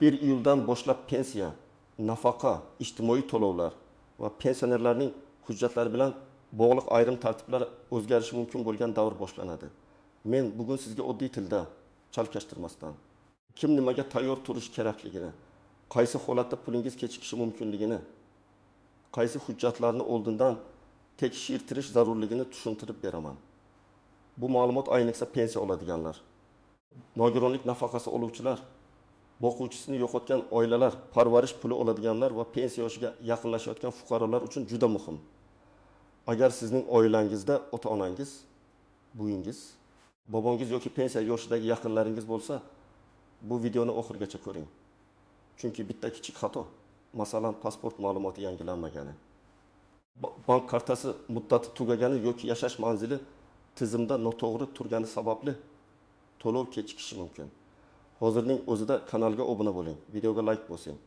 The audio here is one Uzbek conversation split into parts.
1 iyuldan boshlab pensiya, nafaqa, ijtimoiy to'lovlar va pensionerlarning hujjatlari bilan bog'liq ayrim tartiblar o'zgarishi mumkin bo'lgan davr boshlanadi. Men bugun sizga oddiy tilda chalkashtirmasdan kim nimaga tayyor turish kerakligini, qaysi holatda pulingiz kechikishi mumkinligini, qaysi hujjatlarni oldindan tekshirtirish zarurligini tushuntirib beraman. Bu ma'lumot ayniqsa pensiya oladiganlar, nogironlik nafaqasi oluvchilar, boquvchisini yo'qotgan oilalar, parvarish puli oladiganlar va pensiya yoshiga yaqinlashayotgan fuqarolar uchun juda muhim. Agar sizning oilangizda ota-onangiz, buyingiz, bobongiz yoki pensiya yoshidagi yaqinlaringiz bo'lsa, bu videoni oxirigacha ko'ring. Chunki bitta kichik xato, masalan, pasport ma'lumoti yangilanmagani, bank kartasi muddati tugagani yoki yashash manzili tizimda noto'g'ri turgani sababli to'lov kechikishi mumkin. Hozirning o'zida kanalga obuna bo'ling, videoga like bosing.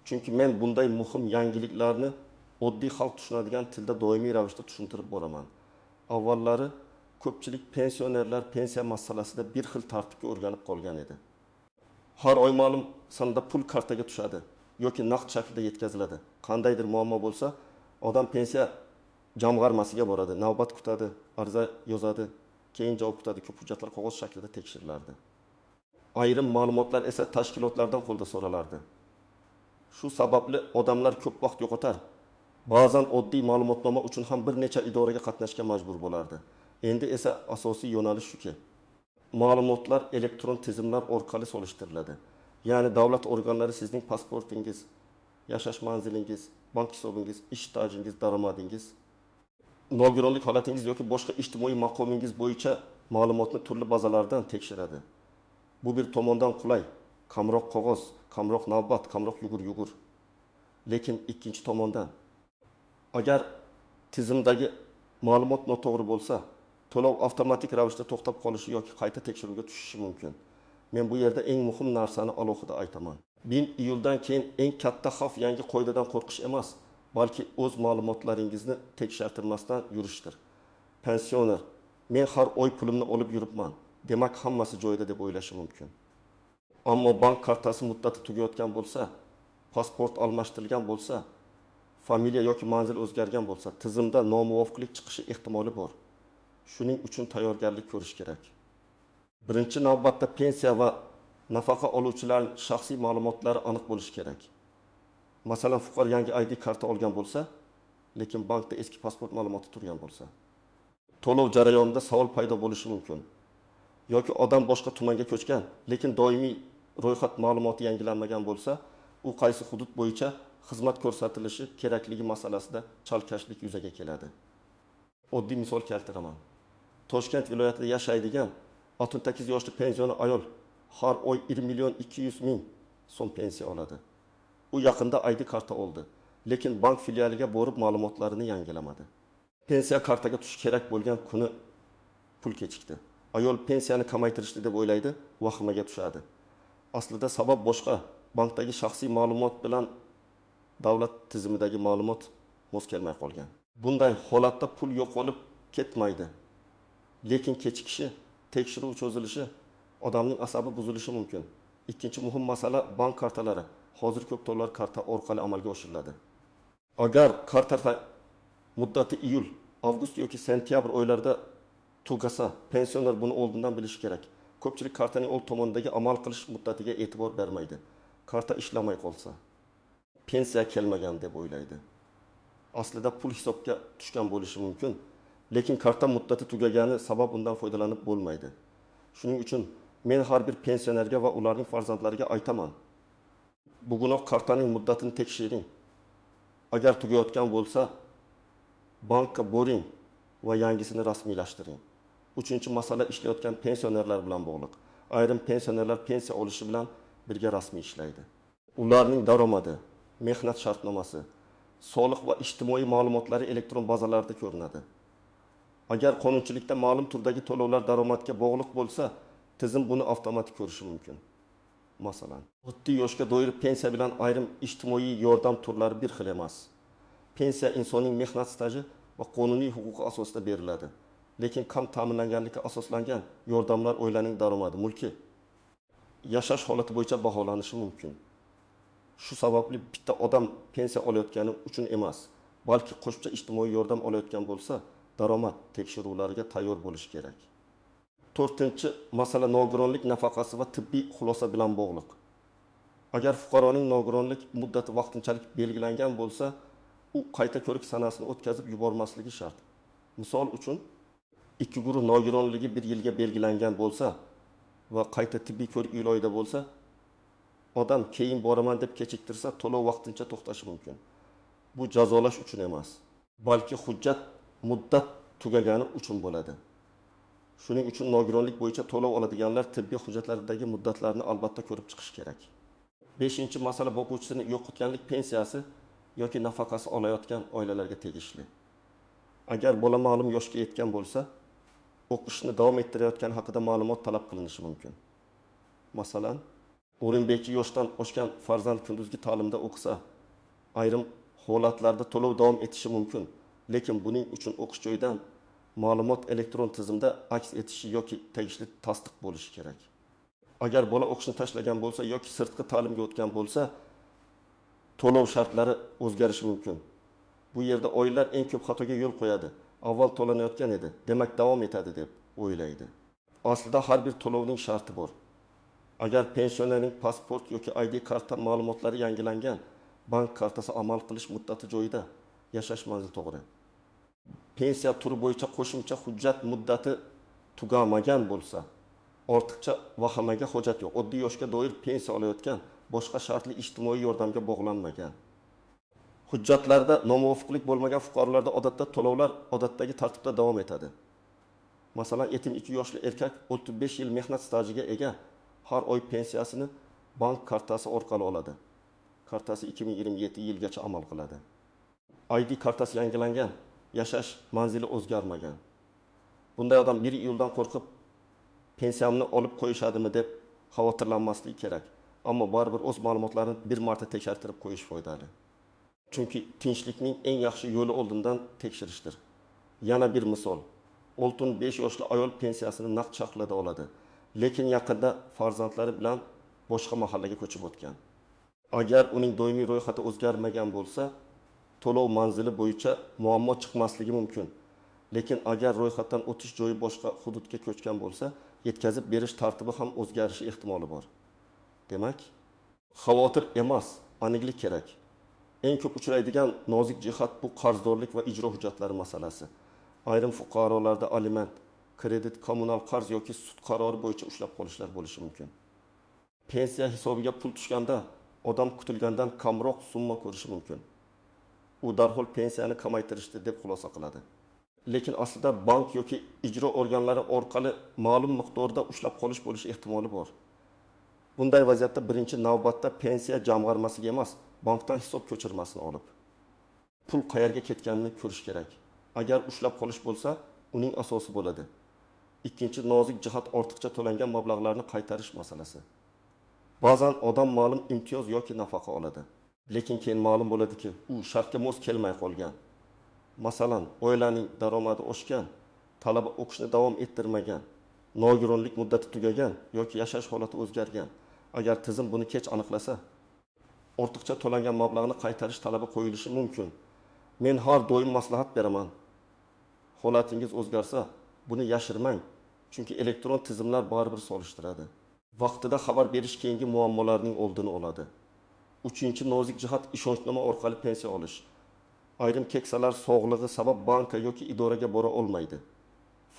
Chunki men bunday muhim yangiliklarni oddiy xalq tushunadigan tilda doimiy ravishda tushuntirib boraman. Avvallari ko'pchilik pensionerlar pensiya masalasida bir xil tartibga o'rganib qolgan edi. Har oy ma'lum sonda pul kartaga tushadi yoki naqd shaklda yetkaziladi. Qandaydir muammo bo'lsa, odam pensiya jamg'armasiga boradi, navbat kutadi, ariza yozadi, keyin javob kutadi, ko'p hujjatlar qog'oz shaklida tekshirilardi. Ayrim ma'lumotlar esa tashkilotlardan qo'lda so'ralardi. Shu sababli odamlar ko'p vaqt yo'qotar. Ba'zan oddiy ma'lumotnoma uchun ham bir necha idoraga qatnashga majbur bo'lardi. Endi esa asosiy yo'nalish shuki, ma'lumotlar elektron tizimlar orqali solishtiriladi. Ya'ni davlat organlari sizning pasportingiz, yashash manzilingiz, bank hisobingiz, ish stajingiz, daromadingiz, nogironlik holatingiz yoki boshqa ijtimoiy maqomingiz bo'yicha ma'lumotni turli bazalardan tekshiradi. Bu bir tomondan qulay, kamroq qog'oz, kamroq navbat, kamroq yugur. Lekin ikkinchi tomondan, agar tizimdagi ma'lumot noto'g'ri bo'lsa, to'lov avtomatik ravishda to'xtab qolishi yoki qayta tekshiruvga tushishi mumkin. Men bu yerda eng muhim narsani alohida aytaman. 1 iyuldan keyin eng katta xavf yangi qoidadan qo'rqish emas, balki o'z ma'lumotlaringizni tekshirtirmasdan yurishdir. Pensioner, men har oy pulimni olib yuribman, demak hammasi joyida deb o'ylashi mumkin. Ammo bank kartasi muddati tugayotgan bo'lsa, pasport almashtirilgan bo'lsa, familiya yoki manzil o'zgargan bo'lsa, tizimda nomuvofiqlik chiqishi ehtimoli bor. Shuning uchun tayyorgarlik ko'rish kerak. Birinchi navbatda pensiya va nafaqa oluvchilarning shaxsiy ma'lumotlari aniq bo'lishi kerak. Masalan, fuqaro yangi ID karta olgan bo'lsa, lekin bankda eski pasport ma'lumoti turgan bo'lsa, to'lov jarayonida savol paydo bo'lishi mumkin. Yoki odam boshqa tumanga ko'chgan, lekin doimiy ro'yxat ma'lumoti yangilanmagan bo'lsa, u qaysi hudud bo'yicha xizmat ko'rsatilishi kerakligi masalasida chalkashlik yuzaga keladi. Oddiy misol keltiraman. Toshkent viloyatida yashaydigan 68 yoshli pensioner ayol har oy 1.200.000 so'm pensiya oladi. U yaqinda ID karta oldi, lekin bank filialiga borib ma'lumotlarini yangilamadi. Pensiya kartaga tushish kerak bo'lgan kuni pul kechikdi. Ayol pensiyani kamaytirishdi deb o'ylaydi, vahimaga tushadi. Aslida sabab boshqa. Bankdagi shaxsiy ma'lumot bilan davlat tizimidagi ma'lumot mos kelmay qolgan. Bunday holatda pul yo'qolib ketmaydi. Lekin kechikishi, tekshiruv cho'zilishi, odamning asabi buzilishi mumkin. Ikkinchi muhim masala bank kartalari. Hozir ko'p to'lov karta orqali amalga oshiriladi. Agar karta muddati iyul, avgust yoki sentyabr oylarida tugasa, pensioner buni oldindan bilishi kerak. Ko'pchilik kartaning old tomonidagi amal qilish muddatiga e'tibor bermaydi. Karta ishlamay qolsa, pensiya kelmagan deb o'ylaydi. Aslida pul hisobga tushgan bo'lishi mumkin, lekin karta muddati tugagani sabab undan foydalanib bo'lmaydi. Shuning uchun men har bir pensionerga va ularning farzandlariga aytaman. Bugunoq kartaning muddatini tekshiring. Agar tugayotgan bo'lsa, bankka boring va yangisini rasmiylashtiring. Uchinchi masala ishlayotgan pensionerlar bilan bog'liq. Ayrim pensionerlar pensiya olishi bilan birga rasmiy ishlaydi. Ularning daromadi, mehnat shartnomasi, soliq va ijtimoiy ma'lumotlari elektron bazalarda ko'rinadi. Agar qonunchilikda ma'lum turdagi to'lovlar daromadga bog'liq bo'lsa, tizim buni avtomatik ko'rishi mumkin. Masalan, oddiy yoshga doir pensiya bilan ayrim ijtimoiy yordam turlari bir xil emas. Pensiya insonning mehnat staji va qonuniy huquqi asosida beriladi. Lekin kam ta'minlanganlikka asoslangan yordamlar oilaning daromadi, mulki, yashash holati bo'yicha baholanishi mumkin. Shu sababli bitta odam pensiya olayotgani uchun emas, balki qo'shimcha ijtimoiy yordam olayotgan bo'lsa, daromad tekshiruvlariga tayyor bo'lish kerak. 4-masala nogironlik nafaqasi va tibbiy xulosa bilan bog'liq. Agar fuqaroning nogironlik muddati vaqtinchalik belgilangan bo'lsa, u qayta ko'rik sanasini o'tkazib yubormasligi shart. Misol uchun, ikki guruh nogironligi 1 yilga belgilangan bo'lsa va qayta tibbiy ko'rik oyida bo'lsa, odam keyin boraman deb kechiktirsa, to'lov vaqtincha to'xtashi mumkin. Bu jazolash uchun emas, balki hujjat muddat tugagani uchun bo'ladi. Shuning uchun nogironlik bo'yicha to'lov oladiganlar tibbiy hujjatlaridagi muddatlarni albatta ko'rib chiqish kerak. 5-masala boquvchisini yo'qotganlik pensiyasi yoki nafaqasi olayotgan oilalarga tegishli. Agar bola ma'lum yoshga yetgan bo'lsa, o'qishni davom ettirayotgani haqida ma'lumot talab qilinishi mumkin. Masalan, 12 yoshdan oshgan farzand kunduzgi ta'limda o'qisa, ayrim holatlarda to'lov davom etishi mumkin, lekin buning uchun o'qish joyidan ma'lumot elektron tizimda aks etishi yoki tegishli tasdiq bo'lishi kerak. Agar bola o'qishni tashlagan bo'lsa yoki sirtqi ta'limga o'tgan bo'lsa, to'lov shartlari o'zgarishi mumkin. Bu yerda oilalar eng ko'p xatoga yo'l qo'yadi. Avval to'lanayotgan edi, demak davom etadi deb o'ylaydi. Aslida har bir to'lovning sharti bor. Agar pensionerning pasport yoki ID karta ma'lumotlari yangilangan, bank kartasi amal qilish muddati joyida yashash manzili to'g'ri. Pensiya turi bo'yicha qo'shimcha hujjat muddati tugamagan bo'lsa, ortiqcha vahimaga hojat yo'q. Oddiy yoshga doir pensiya olayotgan, boshqa shartli ijtimoiy yordamga bog'lanmagan. Hujjatlarda nomuvofiqlik bo'lmagan fuqarolarda odatda to'lovlar odatdagi tartibda davom etadi. Masalan, yetim 2 yoshli erkak 35 yil mehnat stajiga ega har oy pensiyasini bank kartasi orqali oladi. Kartasi 2027 yilgacha amal qiladi. ID kartasi yangilangan, yashash manzili o'zgarmagan. Bunday odam 1 iyuldan qo'rqib pensiyamni olib qo'yishadimi deb xavotirlanmasligi kerak. Ammo baribir o'z ma'lumotlarini bir marta tekshirtirib qo'yish foydali. Chunki tinchlikning eng yaxshi yo'li oldindan tekshirishdir. Yana bir misol. Oltin 5 yoshli ayol pensiyasini naqd shaklda oladi, lekin yaqinda farzandlari bilan boshqa mahallaga ko'chib o'tgan. Agar uning doimiy ro'yxati o'zgarmagan bo'lsa, to'lov manzili bo'yicha muammo chiqmasligi mumkin. Lekin agar ro'yxatdan o'tish joyi boshqa hududga ko'chgan bo'lsa, yetkazib berish tartibi ham o'zgarishi ehtimoli bor. Demak, xavotir emas, aniqlik kerak. Eng ko'p uchraydigan nozik jihat bu qarzdorlik va ijro hujjatlari masalasi. Ayrim fuqarolarda aliment, kredit, kommunal qarz yoki sud qarori bo'yicha ushlab qolishlar bo'lishi mumkin. Pensiya hisobiga pul tushganda odam kutilgandan kamroq summa ko'rishi mumkin. U darhol pensiyani kamaytirishdi deb xulosa qiladi. Lekin aslida bank yoki ijro organlari orqali ma'lum miqdorda ushlab qolish bo'lishi ehtimoli bor. Bunday vaziyatda birinchi navbatda pensiya jamg'armasiga emas, bankdan hisob ko'chirmasini olib, pul qayerga ketganini ko'rish kerak. Agar ushlab qolish bo'lsa, uning asosi bo'ladi. Ikkinchi nozik jihat ortiqcha to'langan mablag'larni qaytarish masalasi. Ba'zan odam ma'lum imtiyoz yoki nafaqa oladi, lekin keyin ma'lum bo'ladiki, u shartga mos kelmay qolgan. Masalan, oilaning daromadi oshgan, talaba o'qishni davom ettirmagan, nogironlik muddati tugagan yoki yashash holati o'zgargan. Agar tizim buni kech aniqlasa, ortiqcha to'langan mablag'ni qaytarish talabi qo'yilishi mumkin. Men har doim maslahat beraman. Holatingiz o'zgarsa, buni yashirmang, chunki elektron tizimlar baribir solishtiradi. Vaqtida xabar berish keyingi muammolarning oldini oladi. 3-nozik jihat ishonchnoma orqali pensiya olish. Ayrim keksalar sog'lig'i sabab banka yoki idoraga bora olmaydi.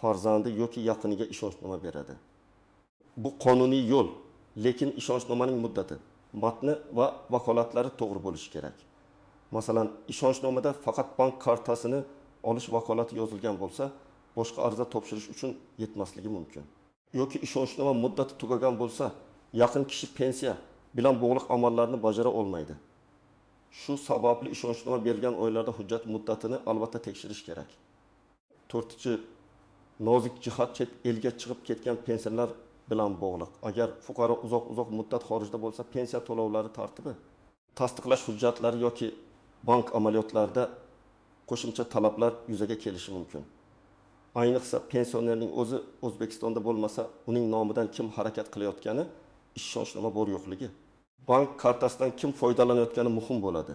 Farzandi yoki yaqiniga ishonchnoma beradi. Bu qonuniy yo'l, lekin ishonchnomaning muddati, matni va vakolatlari to'g'ri bo'lishi kerak. Masalan, ishonchnomada faqat bank kartasini olish vakolati yozilgan bo'lsa, boshqa ariza topshirish uchun yetmasligi mumkin. Yoki ishonchnoma muddati tugagan bo'lsa, yaqin kishi pensiya bilan bog'liq amallarni bajara olmaydi. Shu sababli ishonchnoma bergan oilalarda hujjat muddatini albatta tekshirish kerak. 4-nozik jihat chet elga chiqib ketgan pensiyalar bilan bog'liq. Agar fuqaro uzoq muddat xorijda bo'lsa, pensiya to'lovlari tartibi, tasdiqlash hujjatlari yoki bank amaliyotlarida qo'shimcha talablar yuzaga kelishi mumkin. Ayniqsa pensionerning o'zi O'zbekistonda bo'lmasa, uning nomidan kim harakat qilayotgani, ishonchnoma bor yo'qligi. bank kartasidan kim foydalanayotgani muhim bo'ladi.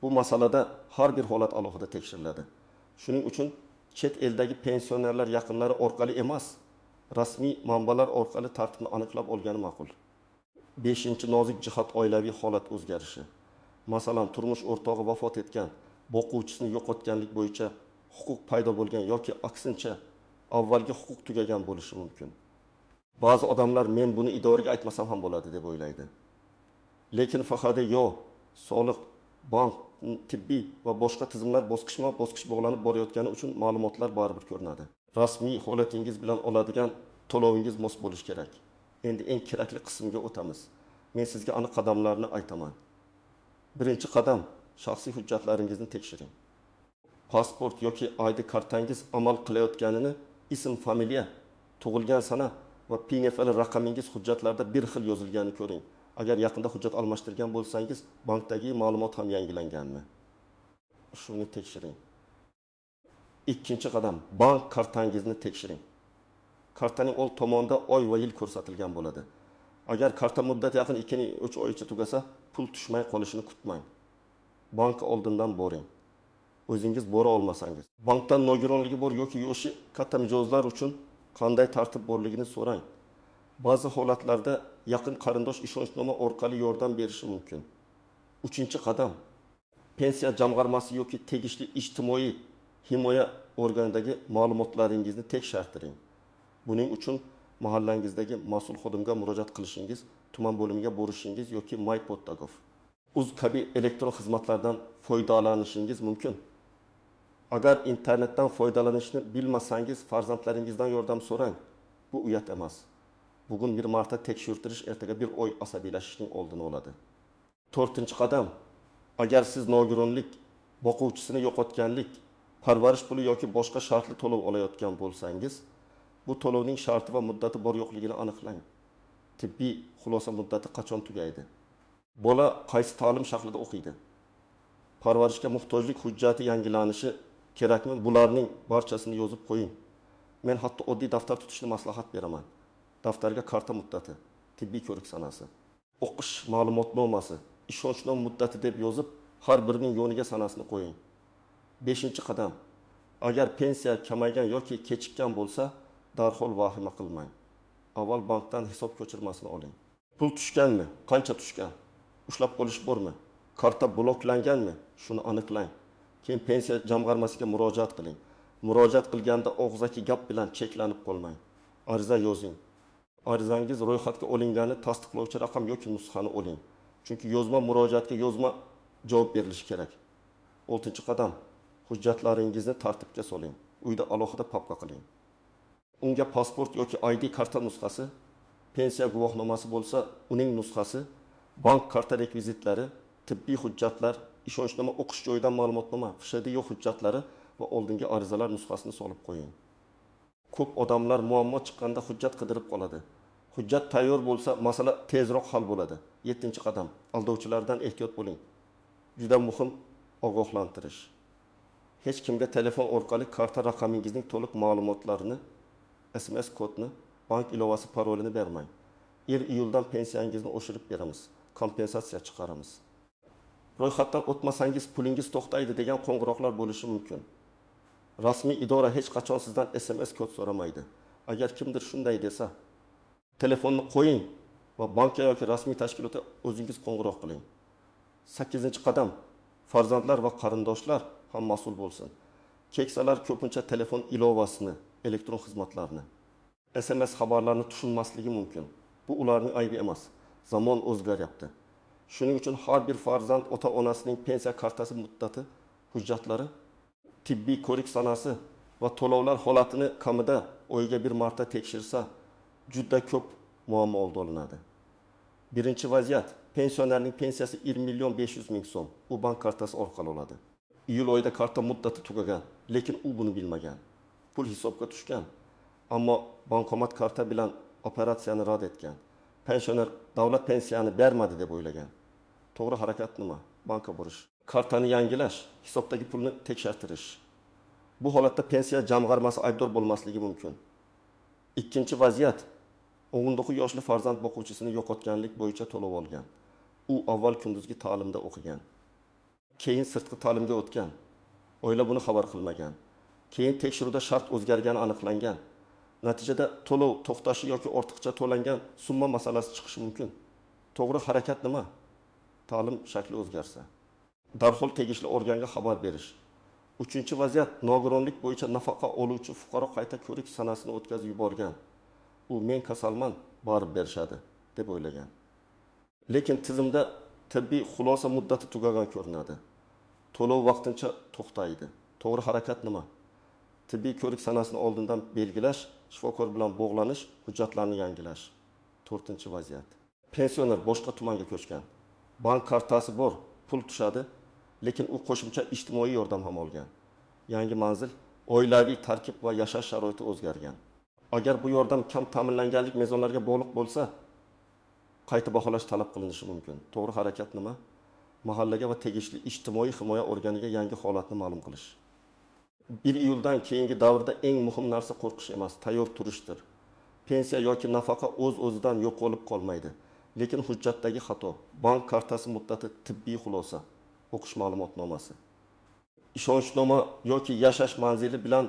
Bu masalada har bir holat alohida tekshiriladi. Shuning uchun chet eldagi pensionerlar yaqinlari orqali emas, rasmiy manbalar orqali tartibni aniqlab olgani ma'qul. 5-nozik jihat oilaviy holat o'zgarishi. Masalan, turmush o'rtog'i vafot etgan, boquvchisini yo'qotganlik bo'yicha huquq paydo bo'lgan yoki aksincha avvalgi huquq tugagan bo'lishi mumkin. Ba'zi odamlar men buni idoraga aytmasam ham bo'ladi deb o'ylaydi. Lekin faqat yo'q, soliq, bank, tibbiy va boshqa tizimlar bosqichma-bosqich bog'lanib borayotgani uchun ma'lumotlar baribir ko'rinadi. Rasmiy holatingiz bilan oladigan to'lovingiz mos bo'lishi kerak. Endi eng kerakli qismga o'tamiz. Men sizga aniq qadamlarni aytaman. Birinchi qadam, shaxsiy hujjatlaringizni tekshiring. Pasport yoki ID kartangiz amal qilayotganini ism, familiya, tug'ilgan sana va PNFL raqamingiz hujjatlarda bir xil yozilganini ko'ring. Agar yaqinda hujjat almashtirgan bo'lsangiz, bankdagi ma'lumot ham yangilanganmi? Shuni tekshiring. Ikkinchi qadam, bank kartangizni tekshiring. Kartaning old tomonida oy va yil ko'rsatilgan bo'ladi. Agar karta muddati yaqin 2-3 oygacha tugasa, pul tushmay qolishini kutmang. Bank oldindan boring. O'zingiz bora olmasangiz, bankdan nogironligi bor yoki yo'qi katta mijozlar uchun qanday tartib borligini so'rang. Ba'zi holatlarda yaqin qarindosh ishonchnoma orqali yordam berishi mumkin. Uchinchi qadam, pensiya jamg'armasi yoki tegishli ijtimoiy himoya organidagi ma'lumotlaringizni tekshirtiring. Buning uchun mahallangizdagi mas'ul xodimga murojaat qilishingiz, tuman bo'limiga borishingiz yoki MyPoddagov, uz kabi elektron xizmatlardan foydalanishingiz mumkin. Agar internetdan foydalanishni bilmasangiz, farzandlaringizdan yordam so'rang. Bu uyat emas. Bugun bir marta tekshirtirish ertaga bir oy asabiylashishning oldini oladi. 4-qadam, agar siz nogironlik, boquvchisini yo'qotganlik, parvarish puli yoki boshqa shartli to'lov olayotgan bo'lsangiz, bu to'lovning sharti va muddati bor yo'qligini aniqlang. Tibbiy xulosa muddati qachon tugaydi? Bola qaysi ta'lim shaklida o'qiydi? Parvarishga muhtojlik hujjati yangilanishi kerakmi? Bularning barchasini yozib qo'ying. Men hatto oddiy daftar tutishni maslahat beraman. Daftarga karta muddati, tibbiy ko'rik sanasi, o'qish ma'lumotnomasi, ishonchnoma muddati deb yozib, har birining yoniga sanasini qo'ying. 5-qadam. Agar pensiya kamaygan yoki kechikkan bo'lsa, darhol vahima qilmang. Avval bankdan hisob ko'chirmasini oling. Pul tushganmi? Qancha tushgan? Ushlab qolish bormi? Karta bloklanganmi? Shuni aniqlang. Keyin pensiya jamg'armasiga murojaat qiling. Murojaat qilganda og'zaki gap bilan cheklanib qolmang. Ariza yozing. Arizangiz ro'yxatga olingani tasdiqlovchi raqam yoki nusxani oling. Chunki yozma murojaatga yozma javob berilishi kerak. 6-qadam. Hujjatlaringizni tartibga soling. Uyda alohida papka qiling. Unga pasport yoki ID karta nusxasi, pensiya guvohnomasi bo'lsa, uning nusxasi, bank karta rekvizitlari, tibbiy hujjatlar, ishonchnoma o'qish joyidan ma'lumotnoma, FSHD hujjatlari va oldingi arizalar nusxasini solib qo'ying. Ko'p odamlar muammo chiqqanda hujjat qidirib qoladi. Hujjat tayyor bo'lsa, masala tezroq hal bo'ladi. 7-qadam. Aldovchilardan ehtiyot bo'ling. Juda muhim ogohlantirish. Hech kimga telefon orqali karta raqamingizning to'liq ma'lumotlarini, SMS kodni, bank ilovasi parolini bermang. 1-iyuldan pensiyangizni oshirib beramiz, kompensatsiya chiqaramiz. Ro'yxatdan o'tmasangiz pulingiz to'xtaydi degan qo'ng'iroqlar bo'lishi mumkin. Rasmiy idora hech qachon sizdan SMS kod so'ramaydi. Agar kimdir shunday desa, telefonni qo'ying va bankka yoki rasmiy tashkilotga o'zingiz qo'ng'iroq qiling. 8-qadam. Farzandlar va qarindoshlar ham mas'ul bo'lsin. Keksalar ko'pincha telefon ilovasini, elektron xizmatlarni, SMS xabarlarni tushunmasligi mumkin. Bu ularning aybi emas. Zamon o'zgaryapti. Shuning uchun har bir farzand ota-onasining pensiya kartasi muddati, hujjatlari, tibbiy ko'rik sanasi va to'lovlar holatini kamida oyiga bir marta tekshirsa, juda ko'p muammo oldi olinadi. Birinchi vaziyat, pensionerning pensiyasi 1.500.000 so'm. U bank kartasi orqali oladi. Iyul oyida karta muddati tugagan, lekin u buni bilmagan. Pul hisobga tushgan, ammo bankomat karta bilan operatsiyani rad etgan. Pensioner davlat pensiyani bermadi deb o'ylagan. To'g'ri harakat nima? Bankka borish, kartani yangilash, hisobdagi pulni tekshirtirish. Bu holatda pensiya jamg'armasi aybdor bo'lmasligi mumkin. Ikkinchi vaziyat, 19 yoshli farzand boquvchisini yo'qotganlik bo'yicha to'lov olgan. U avval kunduzgi ta'limda o'qigan. Keyin sirtqi ta'limga o'tgan. Oila buni xabar qilmagan. Keyin tekshiruvda shart o'zgargani aniqlangan. Natijada to'lov to'xtashi yoki ortiqcha to'langan summa masalasi chiqishi mumkin. To'g'ri harakat nima? Ta'lim shakli o'zgarsa, darhol tegishli organga xabar berish. Uchinchi vaziyat, nogironlik bo'yicha nafaqa oluvchi fuqaro qayta ko'rik sanasini o'tkazib yuborgan. U men kasalman, barib berishadi deb o'ylagan. Lekin tizimda tibbiy xulosa muddati tugagan ko'rinadi. To'lov vaqtincha to'xtaydi. To'g'ri harakat nima? Tibbiy ko'rik sanasini oldindan belgilash, shifokor bilan bog'lanish, hujjatlarni yangilash. 4-vaziyat. Pensioner boshqa tumanga ko'chgan. Bank kartasi bor, pul tushadi, lekin u qo'shimcha ijtimoiy yordam ham olgan. Yangi manzil, oilaviy tarkib va yashash sharoiti o'zgargan. Agar bu yordam kam ta'minlanganlik mezonlariga bog'liq bo'lsa, qayta baholash talab qilinishi mumkin. To'g'ri harakat nima? Mahallaga va tegishli ijtimoiy himoya organiga yangi holatni ma'lum qilish. 1 iyuldan keyingi davrda eng muhim narsa qo'rqish emas, tayyor turishdir. Pensiya yoki nafaqa o'z-o'zidan yo'q bo'lib qolmaydi. Lekin hujjatdagi xato, bank kartasi muddati, tibbiy xulosa, o'qish ma'lumotnomasi, ishonchnoma yoki yashash manzili bilan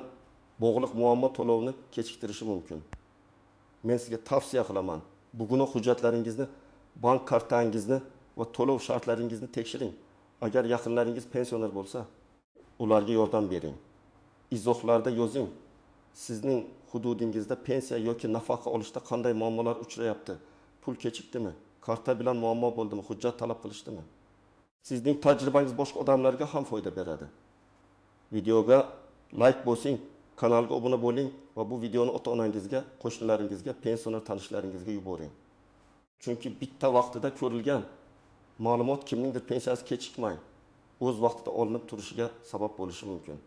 bog'liq muammo to'lovni kechiktirishi mumkin. Men sizga tavsiya qilaman, bugunoq hujjatlaringizni, bank kartangizni va to'lov shartlaringizni tekshiring. Agar yaqinlaringiz pensioner bo'lsa, ularga yordam bering. Izohlarda yozing. Sizning hududingizda pensiya yoki nafaqa olishda qanday muammolar uchrayapti? Pul kechikdimi? Karta bilan muammo bo'ldimi? Hujjat talab qilishdimi? Sizning tajribangiz boshqa odamlarga ham foyda beradi. Videoga like bosing, kanalga obuna bo'ling va bu videoni ota-onangizga, qo'shnilaringizga, pensioner tanishlaringizga yuboring. Chunki bitta vaqtida ko'rilgan ma'lumot kimningdir pensiyasi kechikmay, o'z vaqtida olinib turishiga sabab bo'lishi mumkin.